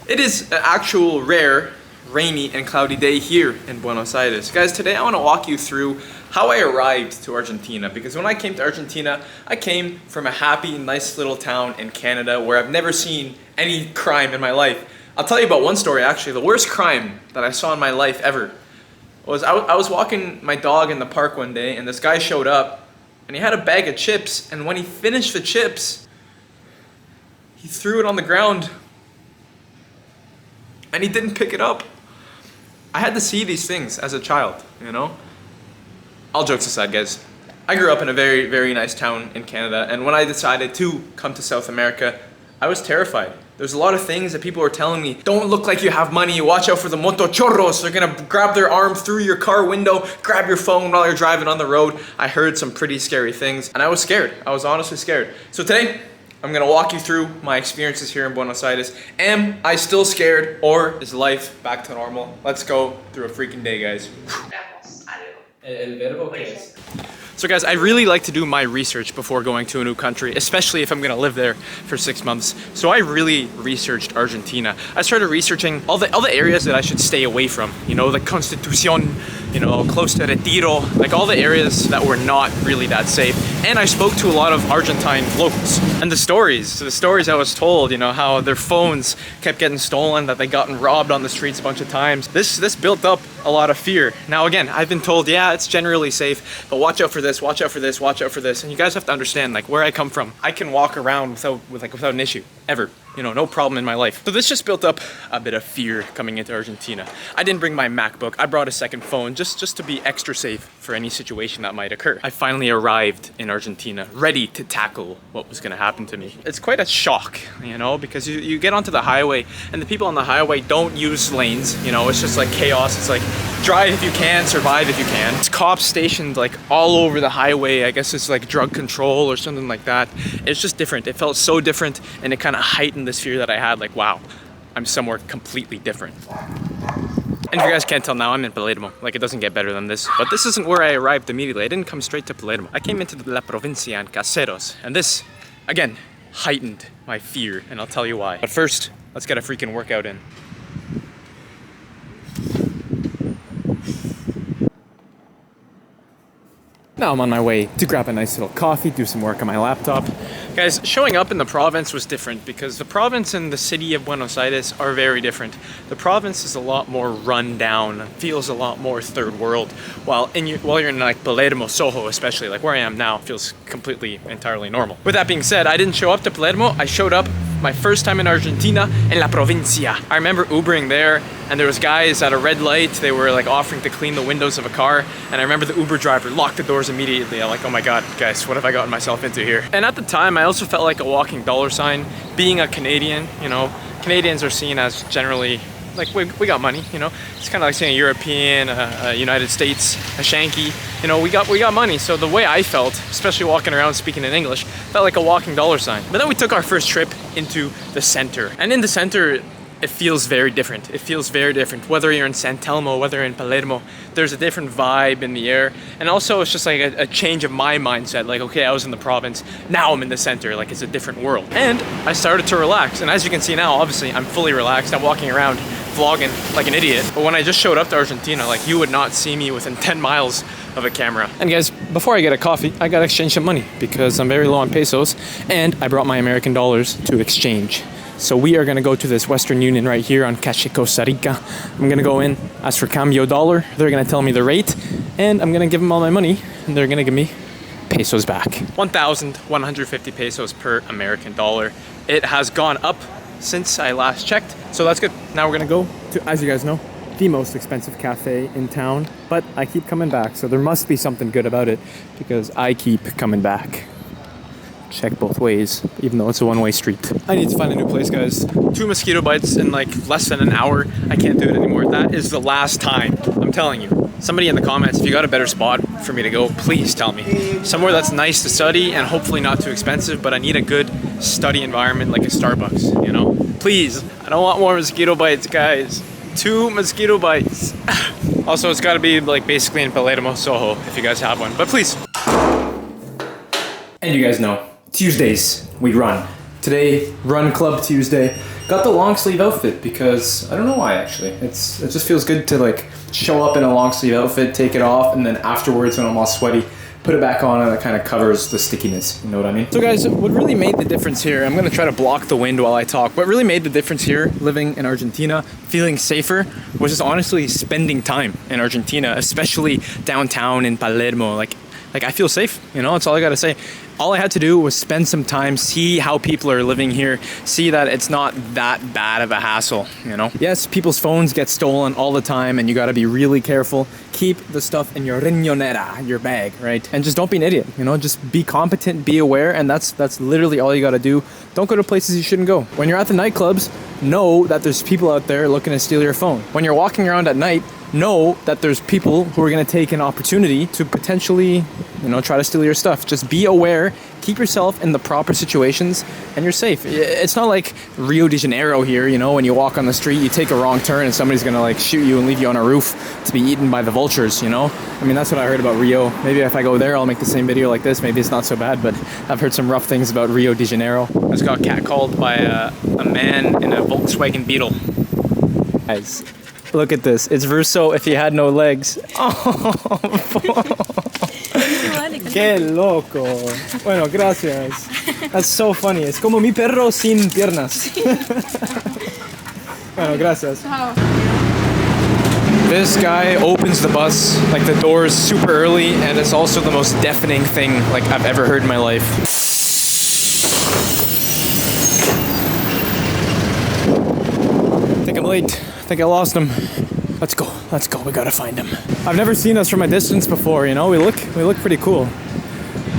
It is an actual rare, rainy and cloudy day here in Buenos Aires. Guys, today I want to walk you through how I arrived to Argentina, because when I came to Argentina, I came from a happy, nice little town in Canada where I've never seen any crime in my life. I'll tell you about one story actually. The worst crime that I saw in my life ever was I was walking my dog in the park one day and this guy showed up and he had a bag of chips, and when he finished the chips, he threw it on the ground and he didn't pick it up. I had to see these things as a child, you know? All jokes aside, guys. I grew up in a very, very nice town in Canada, and when I decided to come to South America, I was terrified. There's a lot of things that people were telling me. Don't look like you have money, watch out for the motochorros. They're gonna grab their arm through your car window, grab your phone while you're driving on the road. I heard some pretty scary things, and I was scared. I was honestly scared. So today, I'm gonna walk you through my experiences here in Buenos Aires. Am I still scared, or is life back to normal? Let's go through a freaking day, guys. So guys, I really like to do my research before going to a new country, especially if I'm gonna live there for 6 months. So I really researched Argentina. I started researching all the areas that I should stay away from. You know, the Constitucion, you know, close to Retiro, like all the areas that were not really that safe. And I spoke to a lot of Argentine locals. And the stories I was told, you know, how their phones kept getting stolen, that they gotten robbed on the streets a bunch of times. This built up a lot of fear. Now again, I've been told, yeah, it's generally safe, but watch out for this, watch out for this, watch out for this. And you guys have to understand, like, where I come from, I can walk around without an issue, ever. You know, no problem in my life. So this just built up a bit of fear coming into Argentina. I didn't bring my MacBook. I brought a second phone just to be extra safe for any situation that might occur. I finally arrived in Argentina, ready to tackle what was gonna happen to me. It's quite a shock, you know, because you get onto the highway and the people on the highway don't use lanes, you know, it's just like chaos. It's like drive if you can, survive if you can. It's cops stationed like all over the highway. I guess it's like drug control or something like that. It's just different. It felt so different, and it kind of heightened this fear that I had, like, wow, I'm somewhere completely different. And if you guys can't tell now, I'm in Palermo. Like, it doesn't get better than this. But this isn't where I arrived immediately. I didn't come straight to Palermo. I came into the Provincial and Caseros. And this, again, heightened my fear, and I'll tell you why. But first, let's get a freaking workout in. Now I'm on my way to grab a nice little coffee, do some work on my laptop. Guys, showing up in the province was different because the province and the city of Buenos Aires are very different. The province is a lot more run down, feels a lot more third world, while you're in like Palermo, Soho especially, like where I am now, feels completely, entirely normal. With that being said, I didn't show up to Palermo, I showed up my first time in Argentina, in La Provincia. I remember Ubering there, and there was guys at a red light, they were like offering to clean the windows of a car, and I remember the Uber driver locked the doors immediately. I'm like, oh my god, guys, what have I gotten myself into here? And at the time, I also felt like a walking dollar sign. Being a Canadian, you know, Canadians are seen as generally, like, we got money, you know? It's kind of like saying a European, United States, a Shanky, you know, we got money. So the way I felt, especially walking around speaking in English, felt like a walking dollar sign. But then we took our first trip into the center. And in the center, it feels very different. It feels very different. Whether you're in San Telmo, whether you're in Palermo, there's a different vibe in the air. And also it's just like a change of my mindset. Like, okay, I was in the province, now I'm in the center, like it's a different world. And I started to relax. And as you can see now, obviously I'm fully relaxed. I'm walking around vlogging like an idiot. But when I just showed up to Argentina, like you would not see me within 10 miles of a camera. And guys, before I get a coffee, I gotta exchange some money because I'm very low on pesos and I brought my American dollars to exchange. So we are gonna go to this Western Union right here on Calle Costa Rica. I'm gonna go in, ask for cambio dollar. They're gonna tell me the rate, and I'm gonna give them all my money, and they're gonna give me pesos back. 1,150 pesos per American dollar. It has gone up since I last checked, so that's good. Now we're gonna go to, as you guys know, the most expensive cafe in town, but I keep coming back, so there must be something good about it because I keep coming back. Check both ways, even though it's a one-way street. I need to find a new place, guys. 2 mosquito bites in like less than an hour. I can't do it anymore. That is the last time. I'm telling you. Somebody in the comments, if you got a better spot for me to go, please tell me. Somewhere that's nice to study and hopefully not too expensive, but I need a good study environment like a Starbucks, you know? Please, I don't want more mosquito bites, guys. 2 mosquito bites. Also, it's gotta be like basically in Palermo, Soho, if you guys have one, but please. And you guys know, Tuesdays, we run. Today, Run Club Tuesday. Got the long sleeve outfit because I don't know why actually. It just feels good to like show up in a long sleeve outfit, take it off, and then afterwards when I'm all sweaty, put it back on and it kind of covers the stickiness, you know what I mean? So guys, what really made the difference here, I'm gonna try to block the wind while I talk, what really made the difference here, living in Argentina, feeling safer, was just honestly spending time in Argentina, especially downtown in Palermo. Like I feel safe, you know, that's all I gotta say. All I had to do was spend some time, see how people are living here, see that it's not that bad of a hassle, you know? Yes, people's phones get stolen all the time and you gotta be really careful. Keep the stuff in your riñonera, your bag, right? And just don't be an idiot, you know? Just be competent, be aware, and that's literally all you gotta do. Don't go to places you shouldn't go. When you're at the nightclubs, know that there's people out there looking to steal your phone. When you're walking around at night, know that there's people who are going to take an opportunity to potentially, you know, try to steal your stuff. Just be aware, keep yourself in the proper situations, and you're safe. It's not like Rio de Janeiro here, you know, when you walk on the street, you take a wrong turn and somebody's going to like shoot you and leave you on a roof to be eaten by the vultures, you know? I mean, that's what I heard about Rio. Maybe if I go there, I'll make the same video like this. Maybe it's not so bad, but I've heard some rough things about Rio de Janeiro. I just got catcalled by a man in a Volkswagen Beetle. Guys, look at this. It's Verso if he had no legs. Oh, qué loco. Bueno, gracias. That's so funny. Es como mi perro sin piernas. Bueno, gracias. This guy opens the bus, like the doors super early, and it's also the most deafening thing like I've ever heard in my life. I think I'm late. I think I lost him. Let's go, we gotta find him. I've never seen us from a distance before, you know? We look pretty cool.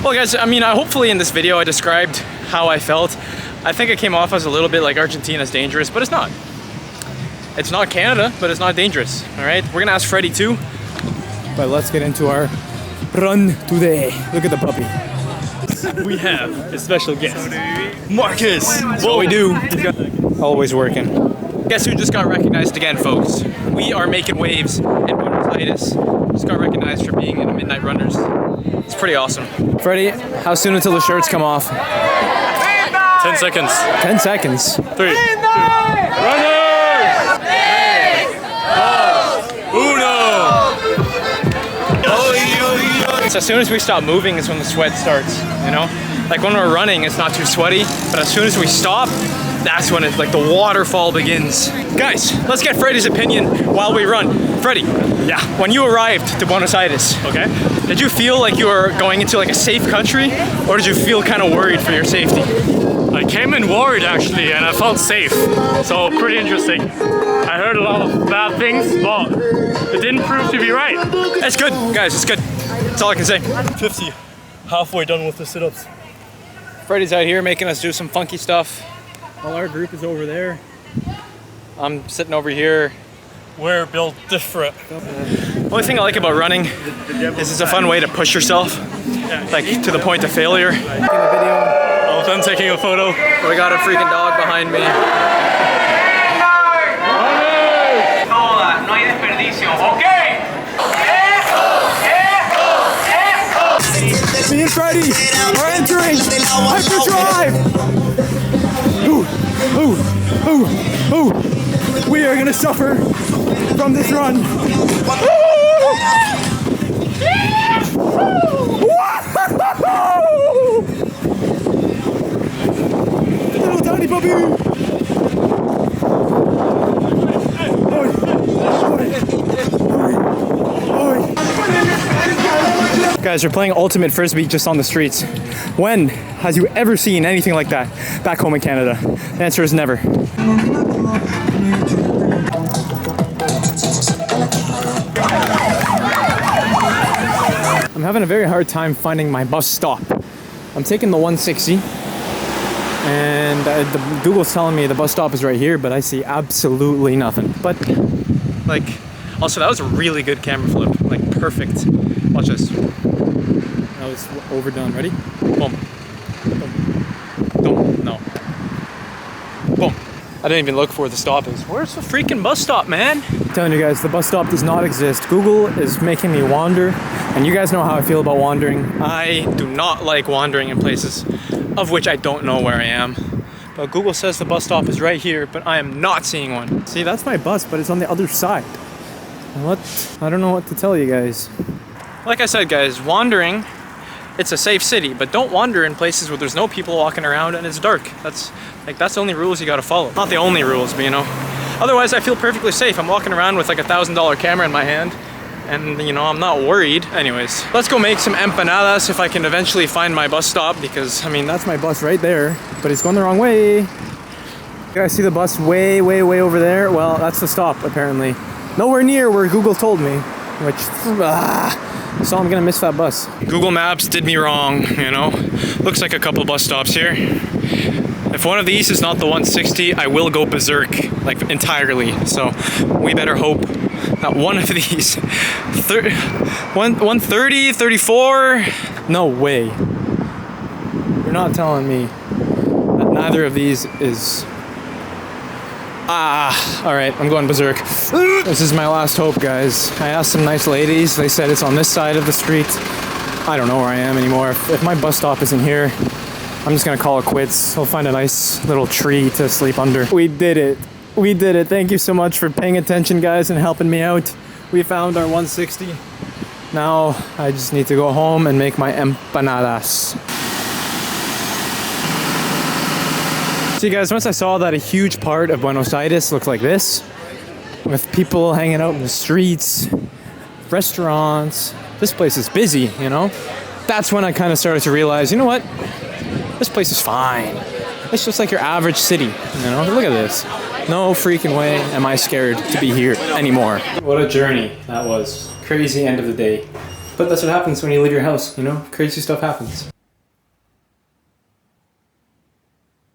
Well guys, I mean, hopefully in this video I described how I felt. I think it came off as a little bit like Argentina's dangerous, but it's not. It's not Canada, but it's not dangerous, all right? We're gonna ask Freddie too. But let's get into our run today. Look at the puppy. We have a special guest. Marcus! What we do. Always working. Guess who just got recognized again, folks? We are making waves in Buenos Aires. Just got recognized for being in the Midnight Runners. It's pretty awesome. Freddie, how soon until the shirts come off? 10 seconds. 10 seconds. 3, 2, runners! 1. So as soon as we stop moving is when the sweat starts, you know? Like when we're running, it's not too sweaty, but as soon as we stop, that's when it's like the waterfall begins. Guys, let's get Freddie's opinion while we run. Freddie, Yeah. when you arrived to Buenos Aires, Okay. did you feel like you were going into like a safe country, or did you feel kind of worried for your safety? I came in worried actually, and I felt safe. So pretty interesting. I heard a lot of bad things, but it didn't prove to be right. It's good, guys, it's good. That's all I can say. 50. Halfway done with the sit-ups. Freddie's out here making us do some funky stuff. While our group is over there. I'm sitting over here. We're built different. The only thing I like about running is it's a fun way to push yourself, like to the point of failure. In the video, I was done taking a photo. we got a freaking dog behind me. No hay desperdicio, okay? Me and Freddie are entering hyperdrive. We are gonna suffer from this run. Little tiny puppy. Guys, we're playing ultimate frisbee just on the streets. When has you ever seen anything like that back home in Canada? The answer is never. I'm having a very hard time finding my bus stop. I'm taking the 160 and Google's telling me the bus stop is right here, but I see absolutely nothing. But like, also that was a really good camera flip, like perfect. Watch this. That was overdone. Ready? Boom. Boom. Boom. No. Boom. I didn't even look for where the stop is. Where's the freaking bus stop, man? I'm telling you guys, the bus stop does not exist. Google is making me wander, and you guys know how I feel about wandering. I do not like wandering in places of which I don't know where I am. but Google says the bus stop is right here, but I am not seeing one. See, that's my bus, but it's on the other side. What? I don't know what to tell you guys. Like I said, guys, wandering, it's a safe city, but don't wander in places where there's no people walking around and it's dark. That's the only rules you gotta follow. Not the only rules, but you know. Otherwise, I feel perfectly safe. I'm walking around with like $1,000 camera in my hand, and you know, I'm not worried. Anyways, let's go make some empanadas if I can eventually find my bus stop, because I mean, that's my bus right there, but it's going the wrong way. You guys see the bus way, way, way over there? Well, that's the stop, apparently. Nowhere near where Google told me, which, so I'm gonna miss that bus. Google Maps did me wrong, you know? Looks like a couple bus stops here. If one of these is not the 160, I will go berserk, like entirely. So we better hope that one of these, 130, 34, no way. You're not telling me that neither of these is, all right, I'm going berserk. This is my last hope, guys. I asked some nice ladies, they said it's on this side of the street. I don't know where I am anymore. If my bus stop isn't here, I'm just gonna call it quits. I'll find a nice little tree to sleep under. We did it. We did it. Thank you so much for paying attention, guys, and helping me out. We found our 160. Now I just need to go home and make my empanadas. See, guys, once I saw that a huge part of Buenos Aires looked like this, with people hanging out in the streets, restaurants, this place is busy, you know? That's when I kind of started to realize, you know what? This place is fine. It's just like your average city, you know? Look at this. No freaking way am I scared to be here anymore. What a journey that was. Crazy end of the day. But that's what happens when you leave your house, you know? Crazy stuff happens.